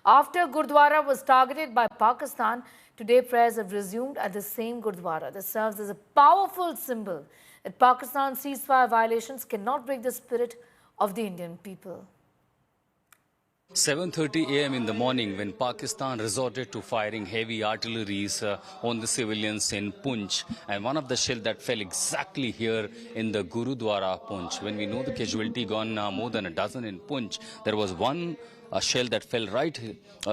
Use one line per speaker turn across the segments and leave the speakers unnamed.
After Gurdwara was targeted by Pakistan, today prayers have resumed at the same Gurdwara. This serves as a powerful symbol that Pakistan's ceasefire violations cannot break the spirit of the Indian people.
7:30 a.m. in the morning when Pakistan resorted to firing heavy artilleries on the civilians in Poonch, and one of the shells that fell exactly here in the Gurudwara Poonch. When we know the casualty gone more than a dozen in Poonch, there was one shell that fell right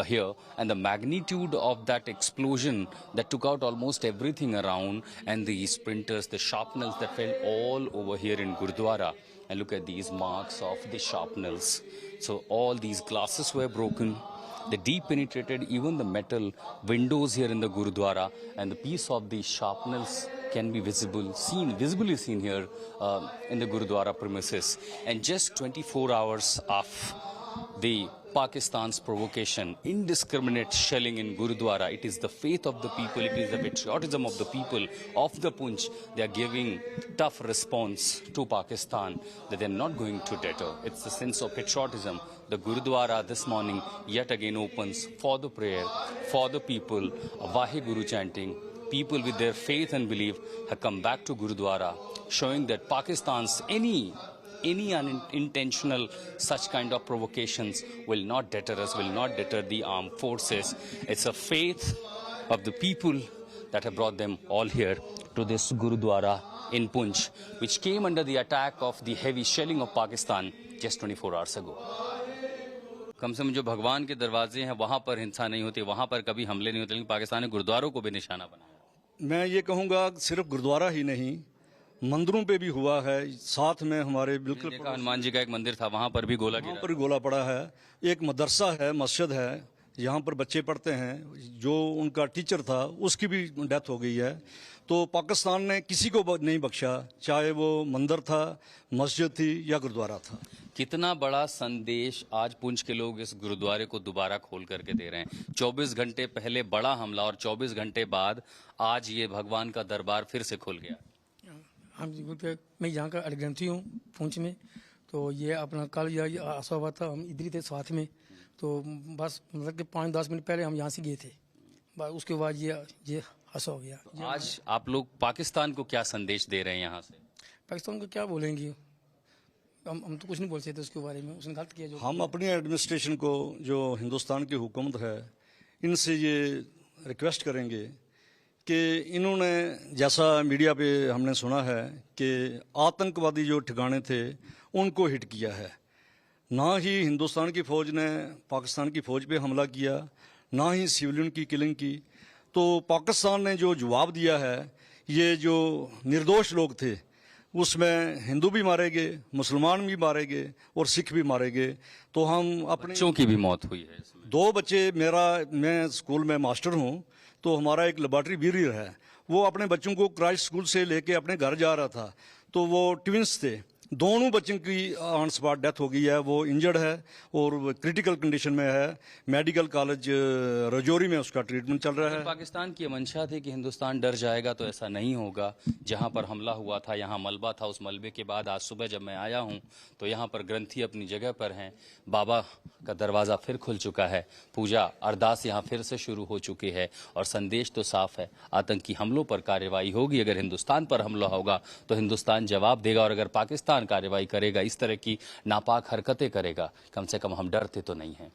here, and the magnitude of that explosion that took out almost everything around, and the splinters, the shrapnels that fell all over here in Gurudwara. And look at these marks of the shrapnels. So all these glasses were broken. They deep penetrated even the metal windows here in the Gurudwara, and the piece of the shrapnels can be visibly seen here in the Gurudwara premises. And just 24 hours of the Pakistan's provocation, indiscriminate shelling in Gurudwara, it is the faith of the people, it is the patriotism of the people of the Poonch. They are giving tough response to Pakistan that they are not going to deter. It's the sense of patriotism. The Gurudwara this morning yet again opens for the prayer, for the people, Vaheguru chanting. People with their faith and belief have come back to Gurudwara, showing that Pakistan's any unintentional such kind of provocations will not deter us, will not deter the armed forces. It's a faith of the people that have brought them all here to this Gurudwara in Poonch, which came under the attack of the heavy shelling of Pakistan just 24 hours ago. कम से कम जो भगवान के दरवाजे हैं वहां पर हिंसा नहीं होती, वहां पर कभी हमले नहीं होते, लेकिन पाकिस्तान ने गुरुद्वारों को भी निशाना बनाया।
मैं ये कहूँगा सिर्फ गुरुद्वारा ही नहीं, मंदिरों पे भी हुआ है। साथ में हमारे बिल्कुल
हनुमान जी का एक मंदिर था, वहां पर भी गोला
पड़ा है। एक मदरसा है, मस्जिद है, यहाँ पर बच्चे पढ़ते हैं। जो उनका टीचर था उसकी भी डेथ हो गई है। तो पाकिस्तान ने किसी को नहीं बख्शा, चाहे वो मंदिर था, मस्जिद थी या गुरुद्वारा था।
कितना बड़ा संदेश आज पुंछ के लोग इस गुरुद्वारे को दोबारा खोल करके दे रहे हैं। 24 घंटे पहले बड़ा हमला और 24 घंटे बाद आज ये भगवान का दरबार फिर से खुल गया।
हम मैं यहाँ का ग्रंथी हूँ पुंछ में, तो ये अपना कल ये आसा हुआ था, हम इधर ही थे साथ में। तो बस मतलब कि 5-10 मिनट पहले हम यहाँ से गए थे, उसके बाद ये आसा हो गया।
आज आप लोग पाकिस्तान को क्या संदेश दे रहे हैं यहाँ से?
पाकिस्तान को क्या बोलेंगे, हम तो कुछ नहीं बोल सकते उसके बारे में, उसने गलत किया। जो
हम अपनी एडमिनिस्ट्रेशन को, जो हिंदुस्तान की हुकूमत है, इनसे ये रिक्वेस्ट करेंगे कि इन्होंने, जैसा मीडिया पे हमने सुना है कि आतंकवादी जो ठिकाने थे उनको हिट किया है। ना ही हिंदुस्तान की फ़ौज ने पाकिस्तान की फ़ौज पे हमला किया, ना ही सिविलियन की किलिंग की। तो पाकिस्तान ने जो जवाब दिया है, ये जो निर्दोष लोग थे उसमें हिंदू भी मारे गए, मुसलमान भी मारे गए और सिख भी मारे गए। तो हम अपने
बच्चों की भी मौत हुई है इसमें।
2 बच्चे, मैं स्कूल में मास्टर हूँ, तो हमारा एक लेबॉर्ट्री वॉरियर है, वो अपने बच्चों को क्राइस्ट स्कूल से लेके अपने घर जा रहा था, तो वो ट्विंस थे। दोनों बच्चों की ऑन स्पॉट डेथ हो गई है। वो इंजर्ड है और क्रिटिकल कंडीशन में है। मेडिकल कॉलेज रजौरी में उसका ट्रीटमेंट चल रहा है।
पाकिस्तान की मंशा थी कि हिंदुस्तान डर जाएगा, तो ऐसा नहीं होगा। जहां पर हमला हुआ था यहाँ मलबा था, उस मलबे के बाद आज सुबह जब मैं आया हूँ तो यहाँ पर ग्रंथी अपनी जगह पर हैं। बाबा का दरवाज़ा फिर खुल चुका है, पूजा अरदास यहाँ फिर से शुरू हो चुकी है, और संदेश तो साफ है, आतंकी हमलों पर कार्रवाई होगी। अगर हिंदुस्तान पर हमला होगा तो हिंदुस्तान जवाब देगा, और अगर पाकिस्तान कार्रवाई करेगा, इस तरह की नापाक हरकतें करेगा, कम से कम हम डरते तो नहीं हैं।